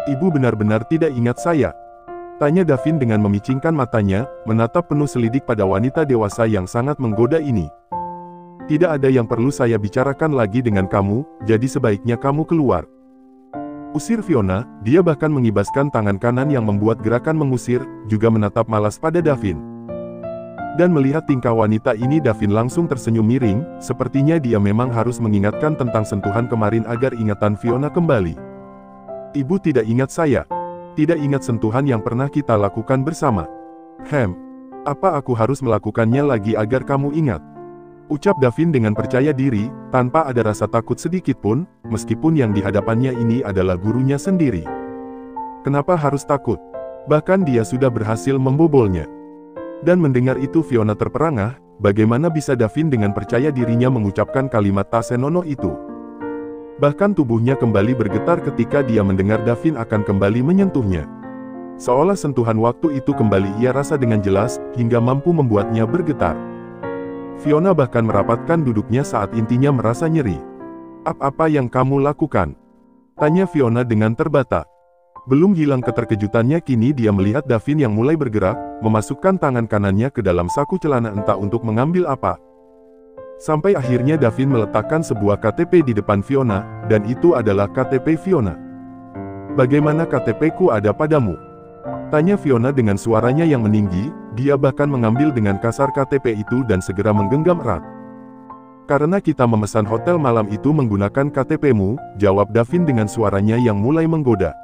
Ibu benar-benar tidak ingat saya? Tanya Davin dengan memicingkan matanya, menatap penuh selidik pada wanita dewasa yang sangat menggoda ini. Tidak ada yang perlu saya bicarakan lagi dengan kamu, jadi sebaiknya kamu keluar. Usir Fiona, dia bahkan mengibaskan tangan kanan yang membuat gerakan mengusir, juga menatap malas pada Davin. Dan melihat tingkah wanita ini Davin langsung tersenyum miring, sepertinya dia memang harus mengingatkan tentang sentuhan kemarin agar ingatan Fiona kembali. Ibu tidak ingat saya. Tidak ingat sentuhan yang pernah kita lakukan bersama. Apa aku harus melakukannya lagi agar kamu ingat? Ucap Davin dengan percaya diri, tanpa ada rasa takut sedikit pun, meskipun yang di hadapannya ini adalah gurunya sendiri. Kenapa harus takut? Bahkan dia sudah berhasil membobolnya. Dan mendengar itu Fiona terperangah, bagaimana bisa Davin dengan percaya dirinya mengucapkan kalimat tak senonoh itu. Bahkan tubuhnya kembali bergetar ketika dia mendengar Davin akan kembali menyentuhnya. Seolah sentuhan waktu itu kembali ia rasa dengan jelas, hingga mampu membuatnya bergetar. Fiona bahkan merapatkan duduknya saat intinya merasa nyeri. Apa yang kamu lakukan? Tanya Fiona dengan terbata. Belum hilang keterkejutannya kini dia melihat Davin yang mulai bergerak, memasukkan tangan kanannya ke dalam saku celana entah untuk mengambil apa. Sampai akhirnya Davin meletakkan sebuah KTP di depan Fiona, dan itu adalah KTP Fiona. Bagaimana KTP-ku ada padamu? Tanya Fiona dengan suaranya yang meninggi, dia bahkan mengambil dengan kasar KTP itu dan segera menggenggam erat. Karena kita memesan hotel malam itu menggunakan KTP-mu, jawab Davin dengan suaranya yang mulai menggoda.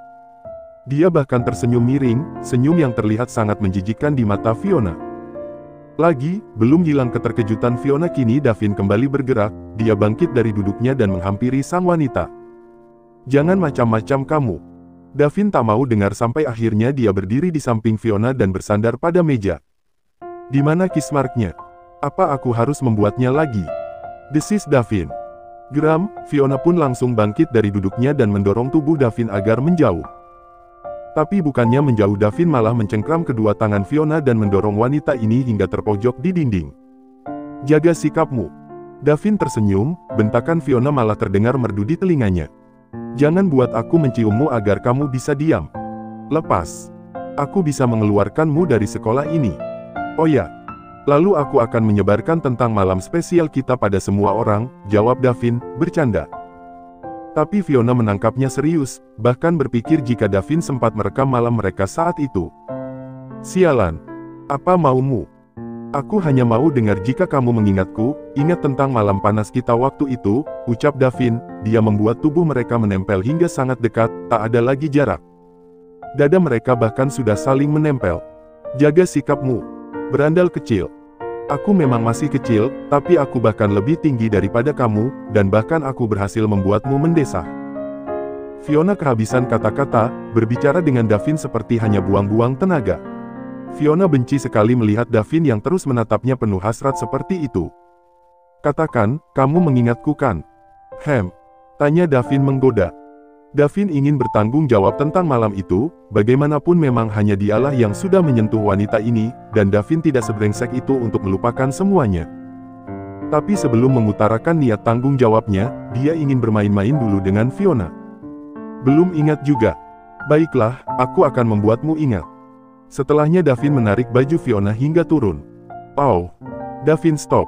Dia bahkan tersenyum miring, senyum yang terlihat sangat menjijikkan di mata Fiona. Lagi, belum hilang keterkejutan Fiona kini Davin kembali bergerak, dia bangkit dari duduknya dan menghampiri sang wanita. Jangan macam-macam kamu. Davin tak mau dengar sampai akhirnya dia berdiri di samping Fiona dan bersandar pada meja. Di mana kismarknya? Apa aku harus membuatnya lagi? Desis Davin. Geram, Fiona pun langsung bangkit dari duduknya dan mendorong tubuh Davin agar menjauh. Tapi bukannya menjauh Davin malah mencengkram kedua tangan Fiona dan mendorong wanita ini hingga terpojok di dinding. Jaga sikapmu. Davin tersenyum, bentakan Fiona malah terdengar merdu di telinganya. Jangan buat aku menciummu agar kamu bisa diam. Lepas. Aku bisa mengeluarkanmu dari sekolah ini. Oh ya. Lalu aku akan menyebarkan tentang malam spesial kita pada semua orang, jawab Davin, bercanda. Tapi Fiona menangkapnya serius, bahkan berpikir jika Davin sempat merekam malam mereka saat itu. Sialan. Apa maumu? Aku hanya mau dengar jika kamu mengingatku, ingat tentang malam panas kita waktu itu, ucap Davin, dia membuat tubuh mereka menempel hingga sangat dekat, tak ada lagi jarak. Dada mereka bahkan sudah saling menempel. Jaga sikapmu. Berandal kecil. Aku memang masih kecil, tapi aku bahkan lebih tinggi daripada kamu, dan bahkan aku berhasil membuatmu mendesah. Fiona kehabisan kata-kata, berbicara dengan Davin seperti hanya buang-buang tenaga. Fiona benci sekali melihat Davin yang terus menatapnya penuh hasrat seperti itu. Katakan, kamu mengingatku kan? Tanya Davin menggoda. Davin ingin bertanggung jawab tentang malam itu, bagaimanapun memang hanya dialah yang sudah menyentuh wanita ini, dan Davin tidak sebrengsek itu untuk melupakan semuanya. Tapi sebelum mengutarakan niat tanggung jawabnya, dia ingin bermain-main dulu dengan Fiona. Belum ingat juga. Baiklah, aku akan membuatmu ingat. Setelahnya Davin menarik baju Fiona hingga turun. Oh, Davin stop.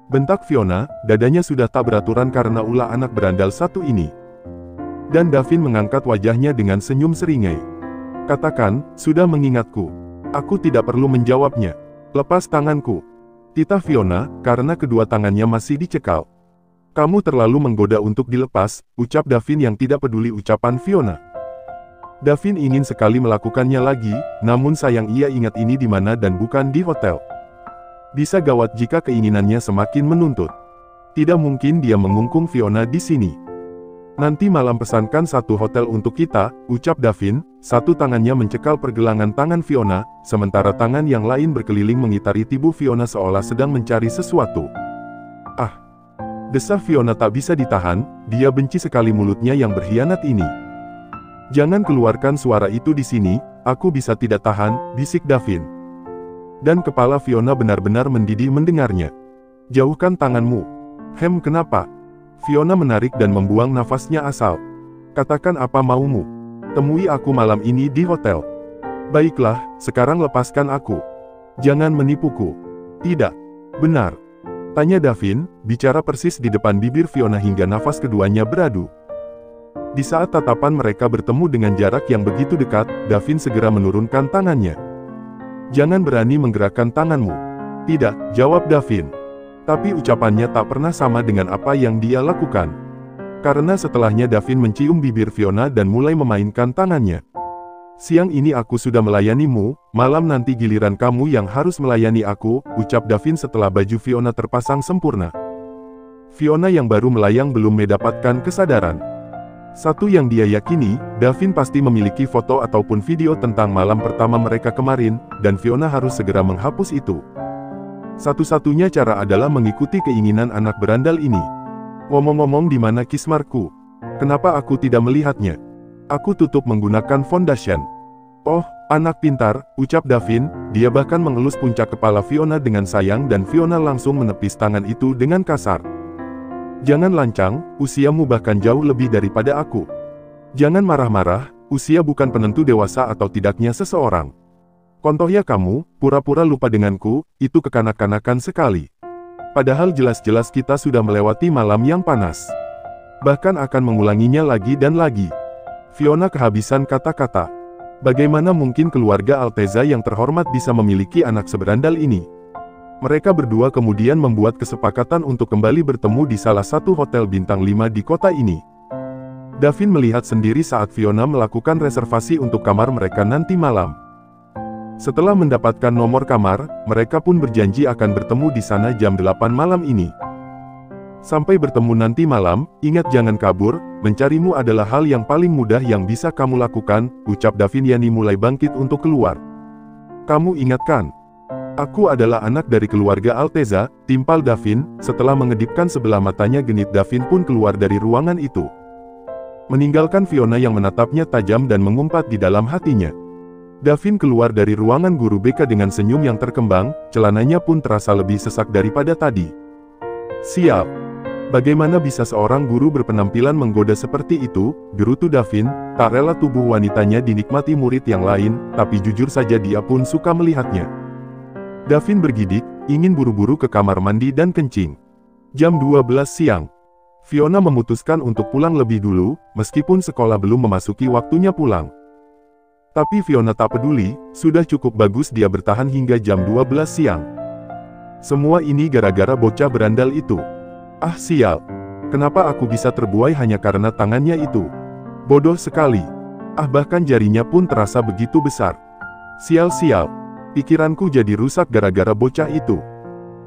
Bentak Fiona, dadanya sudah tak beraturan karena ulah anak berandal satu ini. Dan Davin mengangkat wajahnya dengan senyum seringai. Katakan, sudah mengingatku. Aku tidak perlu menjawabnya. Lepas tanganku. Titah Fiona, karena kedua tangannya masih dicekal. Kamu terlalu menggoda untuk dilepas, ucap Davin yang tidak peduli ucapan Fiona. Davin ingin sekali melakukannya lagi, namun sayang ia ingat ini di mana dan bukan di hotel. Bisa gawat jika keinginannya semakin menuntut. Tidak mungkin dia mengungkung Fiona di sini. Nanti malam pesankan satu hotel untuk kita, ucap Davin, satu tangannya mencekal pergelangan tangan Fiona, sementara tangan yang lain berkeliling mengitari tubuh Fiona seolah sedang mencari sesuatu. Ah! Desah Fiona tak bisa ditahan, dia benci sekali mulutnya yang berkhianat ini. Jangan keluarkan suara itu di sini, aku bisa tidak tahan, bisik Davin. Dan kepala Fiona benar-benar mendidih mendengarnya. Jauhkan tanganmu. Kenapa? Fiona menarik dan membuang nafasnya asal. Katakan apa maumu. Temui aku malam ini di hotel. Baiklah, sekarang lepaskan aku. Jangan menipuku. Tidak. Benar. Tanya Davin, bicara persis di depan bibir Fiona hingga nafas keduanya beradu. Di saat tatapan mereka bertemu dengan jarak yang begitu dekat, Davin segera menurunkan tangannya. Jangan berani menggerakkan tanganmu. Tidak, jawab Davin. Tapi ucapannya tak pernah sama dengan apa yang dia lakukan. Karena setelahnya Davin mencium bibir Fiona dan mulai memainkan tangannya. Siang ini aku sudah melayanimu, malam nanti giliran kamu yang harus melayani aku, ucap Davin setelah baju Fiona terpasang sempurna. Fiona yang baru melayang belum mendapatkan kesadaran. Satu yang dia yakini, Davin pasti memiliki foto ataupun video tentang malam pertama mereka kemarin, dan Fiona harus segera menghapus itu. Satu-satunya cara adalah mengikuti keinginan anak berandal ini. Ngomong-ngomong, di mana Kismarku? Kenapa aku tidak melihatnya? Aku tutup menggunakan foundation. Oh, anak pintar, ucap Davin, dia bahkan mengelus puncak kepala Fiona dengan sayang dan Fiona langsung menepis tangan itu dengan kasar. Jangan lancang, usiamu bahkan jauh lebih daripada aku. Jangan marah-marah, usia bukan penentu dewasa atau tidaknya seseorang. Contohnya kamu, pura-pura lupa denganku, itu kekanak-kanakan sekali. Padahal jelas-jelas kita sudah melewati malam yang panas. Bahkan akan mengulanginya lagi dan lagi. Fiona kehabisan kata-kata. Bagaimana mungkin keluarga Alteza yang terhormat bisa memiliki anak seberandal ini? Mereka berdua kemudian membuat kesepakatan untuk kembali bertemu di salah satu hotel bintang 5 di kota ini. Davin melihat sendiri saat Fiona melakukan reservasi untuk kamar mereka nanti malam. Setelah mendapatkan nomor kamar, mereka pun berjanji akan bertemu di sana jam 8 malam ini. Sampai bertemu nanti malam, ingat jangan kabur, mencarimu adalah hal yang paling mudah yang bisa kamu lakukan, ucap Davin Yani mulai bangkit untuk keluar. Kamu ingatkan? Aku adalah anak dari keluarga Alteza, timpal Davin, setelah mengedipkan sebelah matanya genit Davin pun keluar dari ruangan itu. Meninggalkan Fiona yang menatapnya tajam dan mengumpat di dalam hatinya. Davin keluar dari ruangan guru BK dengan senyum yang terkembang, celananya pun terasa lebih sesak daripada tadi. Sial. Bagaimana bisa seorang guru berpenampilan menggoda seperti itu, gerutu Davin, tak rela tubuh wanitanya dinikmati murid yang lain, tapi jujur saja dia pun suka melihatnya. Davin bergidik, ingin buru-buru ke kamar mandi dan kencing. Jam 12 siang. Fiona memutuskan untuk pulang lebih dulu, meskipun sekolah belum memasuki waktunya pulang. Tapi Fiona tak peduli, sudah cukup bagus dia bertahan hingga jam 12 siang. Semua ini gara-gara bocah berandal itu. Ah sial, kenapa aku bisa terbuai hanya karena tangannya itu? Bodoh sekali. Ah bahkan jarinya pun terasa begitu besar. Sial-sial, pikiranku jadi rusak gara-gara bocah itu.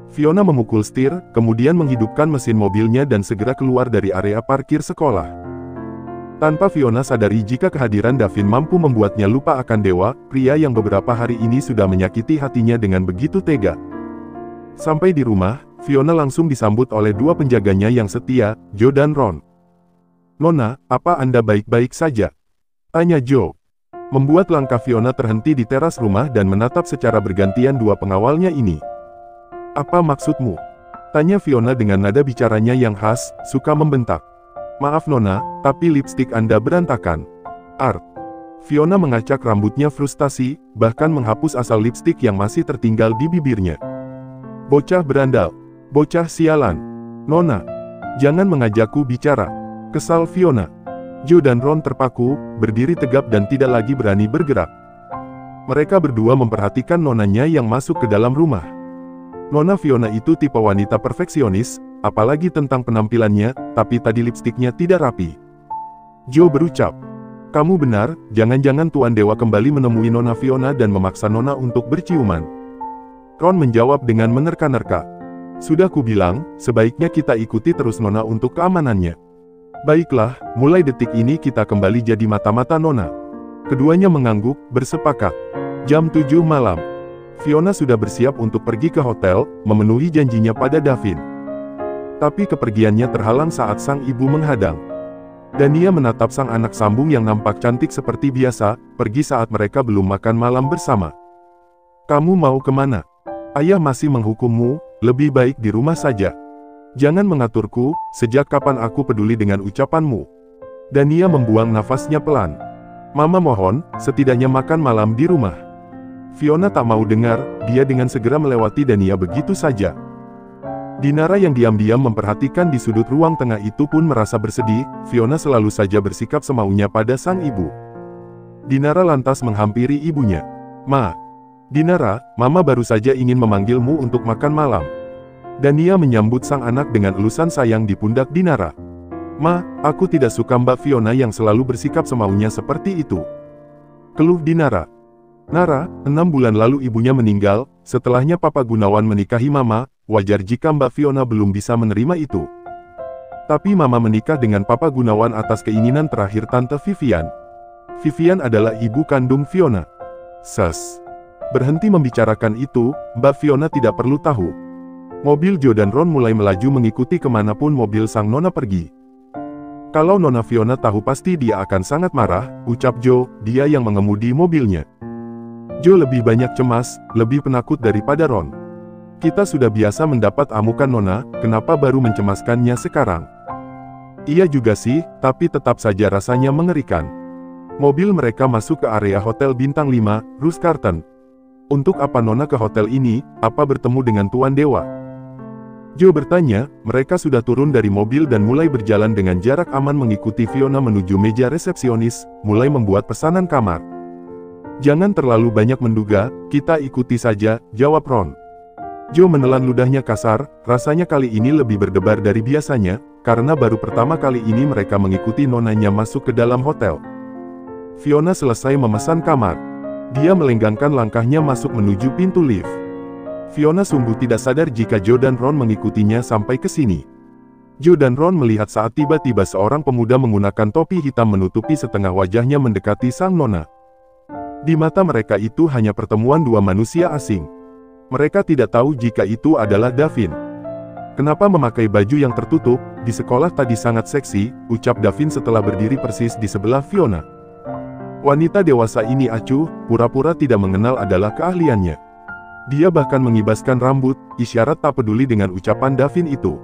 Fiona memukul setir, kemudian menghidupkan mesin mobilnya dan segera keluar dari area parkir sekolah. Tanpa Fiona sadari jika kehadiran Davin mampu membuatnya lupa akan Dewa, pria yang beberapa hari ini sudah menyakiti hatinya dengan begitu tega. Sampai di rumah, Fiona langsung disambut oleh dua penjaganya yang setia, Joe dan Ron. "Nona, apa Anda baik-baik saja?" tanya Joe. Membuat langkah Fiona terhenti di teras rumah dan menatap secara bergantian dua pengawalnya ini. "Apa maksudmu?" tanya Fiona dengan nada bicaranya yang khas, suka membentak. "Maaf Nona, tapi lipstik Anda berantakan." Art. Fiona mengacak rambutnya frustasi, bahkan menghapus asal lipstik yang masih tertinggal di bibirnya. "Bocah berandal. Bocah sialan. Nona, jangan mengajakku bicara," kesal Fiona. Joe dan Ron terpaku, berdiri tegap dan tidak lagi berani bergerak. Mereka berdua memperhatikan nonanya yang masuk ke dalam rumah. Nona Fiona itu tipe wanita perfeksionis, apalagi tentang penampilannya, tapi tadi lipstiknya tidak rapi. Joe berucap, "Kamu benar, jangan-jangan Tuan Dewa kembali menemui Nona Fiona dan memaksa Nona untuk berciuman." Ron menjawab dengan menerka-nerka. "Sudah kubilang, sebaiknya kita ikuti terus Nona untuk keamanannya." "Baiklah, mulai detik ini kita kembali jadi mata-mata Nona." Keduanya mengangguk, bersepakat. Jam 7 malam. Fiona sudah bersiap untuk pergi ke hotel, memenuhi janjinya pada Davin. Tapi kepergiannya terhalang saat sang ibu menghadang. Dania menatap sang anak sambung yang nampak cantik seperti biasa, pergi saat mereka belum makan malam bersama. "Kamu mau kemana? Ayah masih menghukummu, lebih baik di rumah saja. Jangan mengaturku, sejak kapan aku peduli dengan ucapanmu?" Dania membuang nafasnya pelan. Mama mohon, setidaknya makan malam di rumah. Fiona tak mau dengar, dia dengan segera melewati Dania begitu saja. Dinara yang diam-diam memperhatikan di sudut ruang tengah itu pun merasa bersedih, Fiona selalu saja bersikap semaunya pada sang ibu. Dinara lantas menghampiri ibunya. Ma. Dinara, Mama baru saja ingin memanggilmu untuk makan malam. Dania menyambut sang anak dengan elusan sayang di pundak Dinara. Ma, aku tidak suka Mbak Fiona yang selalu bersikap semaunya seperti itu. Keluh Dinara. Nara, 6 bulan lalu ibunya meninggal, setelahnya Papa Gunawan menikahi Mama, wajar jika Mbak Fiona belum bisa menerima itu. Tapi Mama menikah dengan Papa Gunawan atas keinginan terakhir Tante Vivian. Vivian adalah ibu kandung Fiona. Ses. Berhenti membicarakan itu, Mbak Fiona tidak perlu tahu. Mobil Joe dan Ron mulai melaju mengikuti kemanapun mobil sang nona pergi. Kalau Nona Fiona tahu pasti dia akan sangat marah, ucap Joe, dia yang mengemudi mobilnya. Joe lebih banyak cemas, lebih penakut daripada Ron. Kita sudah biasa mendapat amukan Nona, kenapa baru mencemaskannya sekarang? Iya juga sih, tapi tetap saja rasanya mengerikan. Mobil mereka masuk ke area Hotel Bintang 5, Ritz-Carlton. Untuk apa Nona ke hotel ini, apa bertemu dengan Tuan Dewa? Joe bertanya, mereka sudah turun dari mobil dan mulai berjalan dengan jarak aman mengikuti Fiona menuju meja resepsionis, mulai membuat pesanan kamar. Jangan terlalu banyak menduga, kita ikuti saja, jawab Ron. Joe menelan ludahnya kasar, rasanya kali ini lebih berdebar dari biasanya, karena baru pertama kali ini mereka mengikuti nonanya masuk ke dalam hotel. Fiona selesai memesan kamar. Dia melenggangkan langkahnya masuk menuju pintu lift. Fiona sungguh tidak sadar jika Joe dan Ron mengikutinya sampai ke sini. Joe dan Ron melihat saat tiba-tiba seorang pemuda menggunakan topi hitam menutupi setengah wajahnya mendekati sang nona. Di mata mereka itu hanya pertemuan dua manusia asing. Mereka tidak tahu jika itu adalah Davin. Kenapa memakai baju yang tertutup, di sekolah tadi sangat seksi, ucap Davin setelah berdiri persis di sebelah Fiona. Wanita dewasa ini acuh, pura-pura tidak mengenal adalah keahliannya. Dia bahkan mengibaskan rambut, isyarat tak peduli dengan ucapan Davin itu.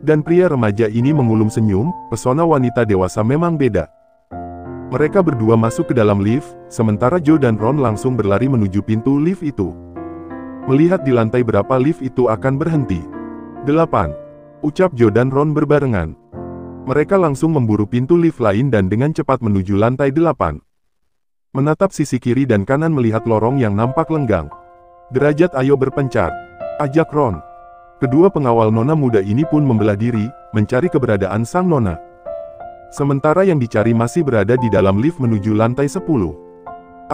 Dan pria remaja ini mengulum senyum, pesona wanita dewasa memang beda. Mereka berdua masuk ke dalam lift, sementara Joe dan Ron langsung berlari menuju pintu lift itu. Melihat di lantai berapa lift itu akan berhenti. 8. Ucap Joe dan Ron berbarengan. Mereka langsung memburu pintu lift lain dan dengan cepat menuju lantai 8. Menatap sisi kiri dan kanan melihat lorong yang nampak lenggang. Derajat ayo berpencar, ajak Ron. Kedua pengawal nona muda ini pun membelah diri, mencari keberadaan sang nona. Sementara yang dicari masih berada di dalam lift menuju lantai 10.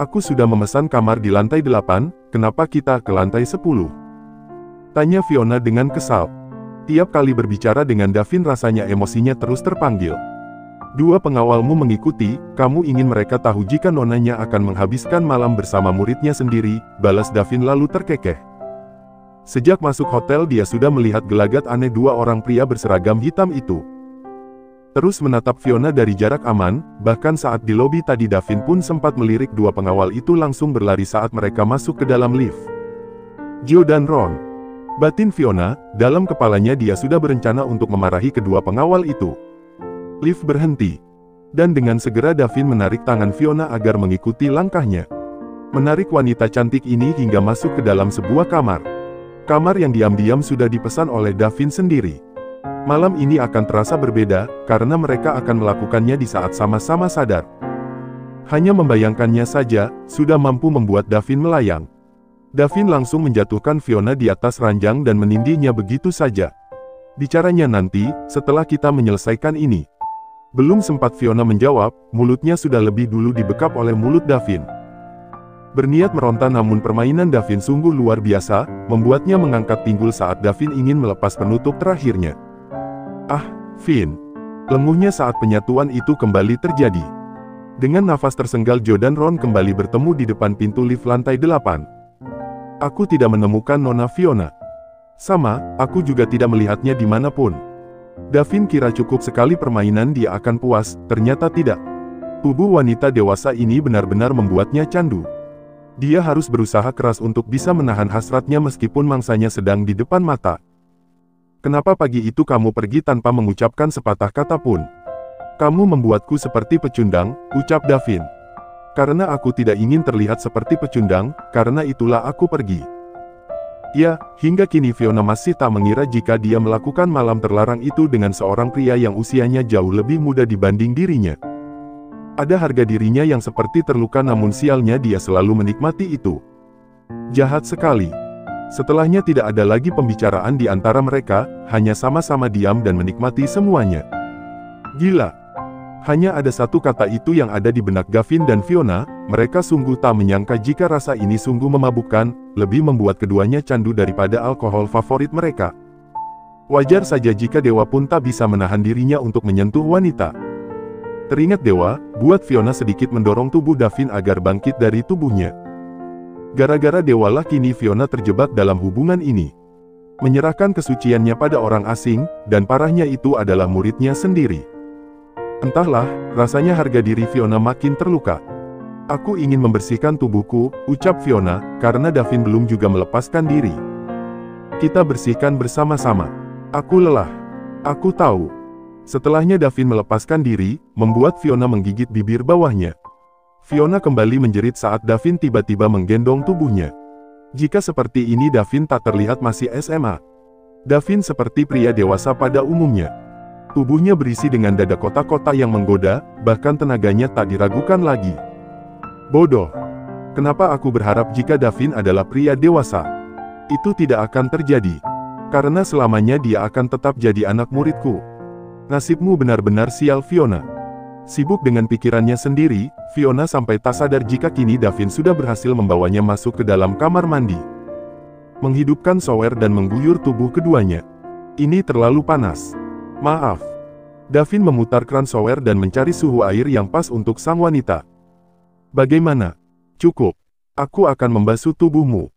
Aku sudah memesan kamar di lantai 8, kenapa kita ke lantai 10? Tanya Fiona dengan kesal. Tiap kali berbicara dengan Davin rasanya emosinya terus terpanggil. Dua pengawalmu mengikuti, kamu ingin mereka tahu jika nonanya akan menghabiskan malam bersama muridnya sendiri, balas Davin lalu terkekeh. Sejak masuk hotel dia sudah melihat gelagat aneh dua orang pria berseragam hitam itu. Terus menatap Fiona dari jarak aman, bahkan saat di lobi tadi Davin pun sempat melirik dua pengawal itu langsung berlari saat mereka masuk ke dalam lift. Joe dan Ron. Batin Fiona, dalam kepalanya dia sudah berencana untuk memarahi kedua pengawal itu. Lift berhenti. Dan dengan segera Davin menarik tangan Fiona agar mengikuti langkahnya. Menarik wanita cantik ini hingga masuk ke dalam sebuah kamar. Kamar yang diam-diam sudah dipesan oleh Davin sendiri. Malam ini akan terasa berbeda, karena mereka akan melakukannya di saat sama-sama sadar. Hanya membayangkannya saja, sudah mampu membuat Davin melayang. Davin langsung menjatuhkan Fiona di atas ranjang dan menindihnya begitu saja. Bicaranya nanti, setelah kita menyelesaikan ini. Belum sempat Fiona menjawab, mulutnya sudah lebih dulu dibekap oleh mulut Davin. Berniat meronta namun permainan Davin sungguh luar biasa, membuatnya mengangkat pinggul saat Davin ingin melepas penutup terakhirnya. Ah, Vin. Lenguhnya saat penyatuan itu kembali terjadi. Dengan nafas tersenggal Joe dan Ron kembali bertemu di depan pintu lift lantai 8. Aku tidak menemukan Nona Fiona. Sama, aku juga tidak melihatnya dimanapun. Davin kira cukup sekali permainan dia akan puas, ternyata tidak. Tubuh wanita dewasa ini benar-benar membuatnya candu. Dia harus berusaha keras untuk bisa menahan hasratnya meskipun mangsanya sedang di depan mata. Kenapa pagi itu kamu pergi tanpa mengucapkan sepatah kata pun? Kamu membuatku seperti pecundang, ucap Davin. Karena aku tidak ingin terlihat seperti pecundang, karena itulah aku pergi. Ya, hingga kini Fiona masih tak mengira jika dia melakukan malam terlarang itu dengan seorang pria yang usianya jauh lebih muda dibanding dirinya. Ada harga dirinya yang seperti terluka, namun sialnya dia selalu menikmati itu. Jahat sekali. Setelahnya tidak ada lagi pembicaraan di antara mereka, hanya sama-sama diam dan menikmati semuanya. Gila. Hanya ada satu kata itu yang ada di benak Gavin dan Fiona, mereka sungguh tak menyangka jika rasa ini sungguh memabukkan, lebih membuat keduanya candu daripada alkohol favorit mereka. Wajar saja jika Dewa pun tak bisa menahan dirinya untuk menyentuh wanita. Teringat Dewa, buat Fiona sedikit mendorong tubuh Davin agar bangkit dari tubuhnya. Gara-gara Dewalah kini Fiona terjebak dalam hubungan ini. Menyerahkan kesuciannya pada orang asing, dan parahnya itu adalah muridnya sendiri. Entahlah, rasanya harga diri Fiona makin terluka. Aku ingin membersihkan tubuhku, ucap Fiona, karena Davin belum juga melepaskan diri. Kita bersihkan bersama-sama. Aku lelah. Aku tahu. Setelahnya Davin melepaskan diri, membuat Fiona menggigit bibir bawahnya. Fiona kembali menjerit saat Davin tiba-tiba menggendong tubuhnya. Jika seperti ini Davin tak terlihat masih SMA. Davin seperti pria dewasa pada umumnya. Tubuhnya berisi dengan dada kotak-kotak yang menggoda, bahkan tenaganya tak diragukan lagi. Bodoh. Kenapa aku berharap jika Davin adalah pria dewasa? Itu tidak akan terjadi. Karena selamanya dia akan tetap jadi anak muridku. Nasibmu benar-benar sial, Fiona. Sibuk dengan pikirannya sendiri, Fiona sampai tak sadar jika kini Davin sudah berhasil membawanya masuk ke dalam kamar mandi. Menghidupkan shower dan mengguyur tubuh keduanya. Ini terlalu panas. Maaf. Davin memutar kran shower dan mencari suhu air yang pas untuk sang wanita. Bagaimana? Cukup. Aku akan membasuh tubuhmu.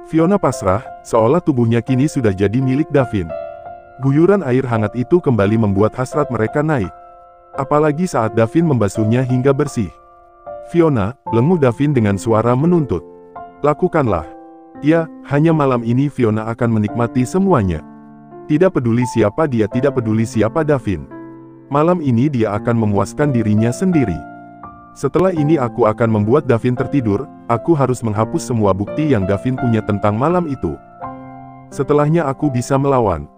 Fiona pasrah, seolah tubuhnya kini sudah jadi milik Davin. Guyuran air hangat itu kembali membuat hasrat mereka naik. Apalagi saat Davin membasuhnya hingga bersih. Fiona, lenguh Davin dengan suara menuntut. Lakukanlah. Ya, hanya malam ini Fiona akan menikmati semuanya. Tidak peduli siapa dia, tidak peduli siapa Davin. Malam ini dia akan memuaskan dirinya sendiri. Setelah ini aku akan membuat Davin tertidur, aku harus menghapus semua bukti yang Davin punya tentang malam itu. Setelahnya aku bisa melawan.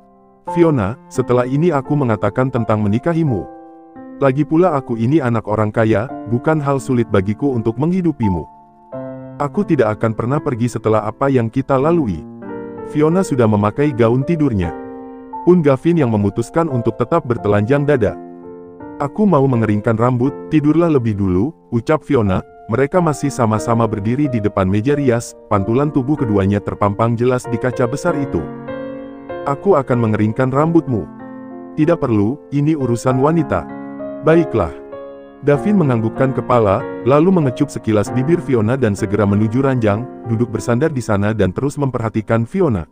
Fiona, setelah ini aku mengatakan tentang menikahimu. Lagi pula aku ini anak orang kaya, bukan hal sulit bagiku untuk menghidupimu. Aku tidak akan pernah pergi setelah apa yang kita lalui. Fiona sudah memakai gaun tidurnya. Pun Gavin yang memutuskan untuk tetap bertelanjang dada. Aku mau mengeringkan rambut, tidurlah lebih dulu, ucap Fiona. Mereka masih sama-sama berdiri di depan meja rias, pantulan tubuh keduanya terpampang jelas di kaca besar itu. Aku akan mengeringkan rambutmu. Tidak perlu, ini urusan wanita. Baiklah. Davin menganggukkan kepala, lalu mengecup sekilas bibir Fiona dan segera menuju ranjang, duduk bersandar di sana dan terus memperhatikan Fiona.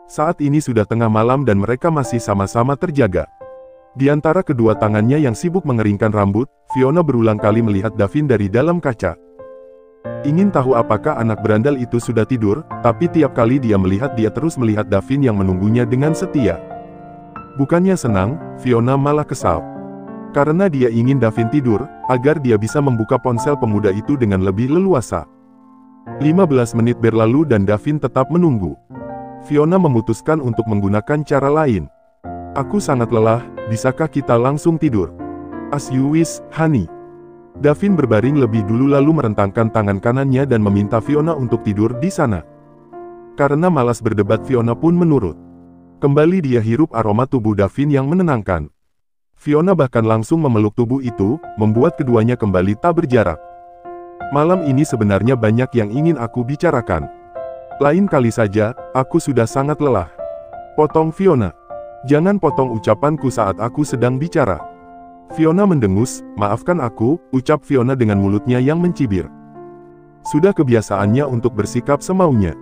Saat ini sudah tengah malam dan mereka masih sama-sama terjaga. Di antara kedua tangannya yang sibuk mengeringkan rambut, Fiona berulang kali melihat Davin dari dalam kaca. Ingin tahu apakah anak berandal itu sudah tidur, tapi tiap kali dia melihat dia terus melihat Davin yang menunggunya dengan setia. Bukannya senang, Fiona malah kesal. Karena dia ingin Davin tidur, agar dia bisa membuka ponsel pemuda itu dengan lebih leluasa. 15 menit berlalu dan Davin tetap menunggu. Fiona memutuskan untuk menggunakan cara lain. Aku sangat lelah, bisakah kita langsung tidur? As you wish, honey. Davin berbaring lebih dulu lalu merentangkan tangan kanannya dan meminta Fiona untuk tidur di sana. Karena malas berdebat Fiona pun menurut. Kembali dia hirup aroma tubuh Davin yang menenangkan. Fiona bahkan langsung memeluk tubuh itu, membuat keduanya kembali tak berjarak. Malam ini sebenarnya banyak yang ingin aku bicarakan. Lain kali saja, aku sudah sangat lelah. Potong Fiona. Jangan potong ucapanku saat aku sedang bicara. Fiona mendengus, maafkan aku, ucap Fiona dengan mulutnya yang mencibir. Sudah kebiasaannya untuk bersikap semaunya.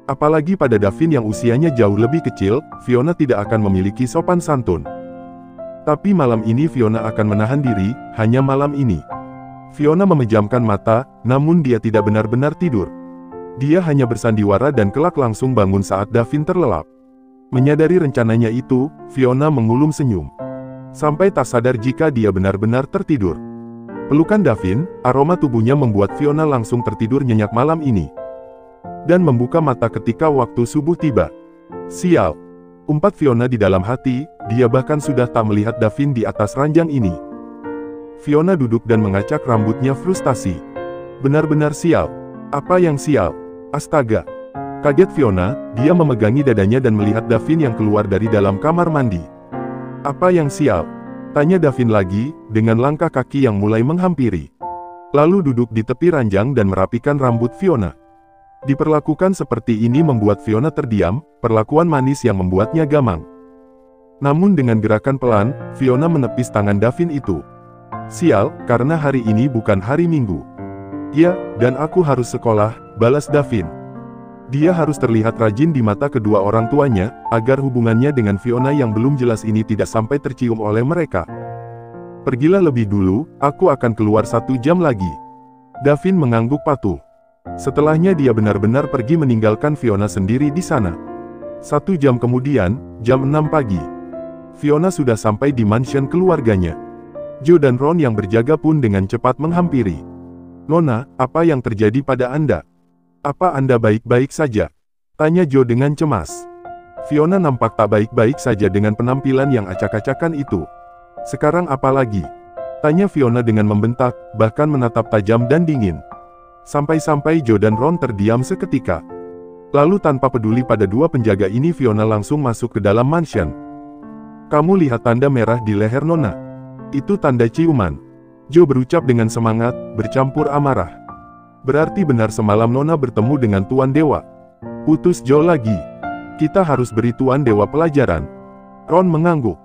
Apalagi pada Davin yang usianya jauh lebih kecil, Fiona tidak akan memiliki sopan santun. Tapi malam ini Fiona akan menahan diri, hanya malam ini. Fiona memejamkan mata, namun dia tidak benar-benar tidur. Dia hanya bersandiwara dan kelak langsung bangun saat Davin terlelap. Menyadari rencananya itu, Fiona mengulum senyum. Sampai tak sadar jika dia benar-benar tertidur. Pelukan Davin, aroma tubuhnya membuat Fiona langsung tertidur nyenyak malam ini. Dan membuka mata ketika waktu subuh tiba. Sial! Umpat Fiona di dalam hati, dia bahkan sudah tak melihat Davin di atas ranjang ini. Fiona duduk dan mengacak rambutnya frustasi. Benar-benar sial. Apa yang sial? Astaga! Kaget Fiona, dia memegangi dadanya dan melihat Davin yang keluar dari dalam kamar mandi. Apa yang sial? Tanya Davin lagi, dengan langkah kaki yang mulai menghampiri. Lalu duduk di tepi ranjang dan merapikan rambut Fiona. Diperlakukan seperti ini membuat Fiona terdiam, perlakuan manis yang membuatnya gamang. Namun dengan gerakan pelan, Fiona menepis tangan Davin itu. Sial, karena hari ini bukan hari Minggu. Ya, dan aku harus sekolah, balas Davin. Dia harus terlihat rajin di mata kedua orang tuanya, agar hubungannya dengan Fiona yang belum jelas ini tidak sampai tercium oleh mereka. Pergilah lebih dulu, aku akan keluar 1 jam lagi. Davin mengangguk patuh. Setelahnya dia benar-benar pergi meninggalkan Fiona sendiri di sana. 1 jam kemudian, jam 6 pagi. Fiona sudah sampai di mansion keluarganya. Jo dan Ron yang berjaga pun dengan cepat menghampiri. Nona, apa yang terjadi pada Anda? Apa Anda baik-baik saja? Tanya Jo dengan cemas. Fiona nampak tak baik-baik saja dengan penampilan yang acak-acakan itu. Sekarang apa lagi? Tanya Fiona dengan membentak, bahkan menatap tajam dan dingin. Sampai-sampai Jo dan Ron terdiam seketika. Lalu tanpa peduli pada dua penjaga ini Fiona langsung masuk ke dalam mansion. Kamu lihat tanda merah di leher Nona? Itu tanda ciuman. Jo berucap dengan semangat, bercampur amarah. Berarti benar semalam Nona bertemu dengan Tuan Dewa. Putus Jo lagi. Kita harus beri Tuan Dewa pelajaran. Ron mengangguk.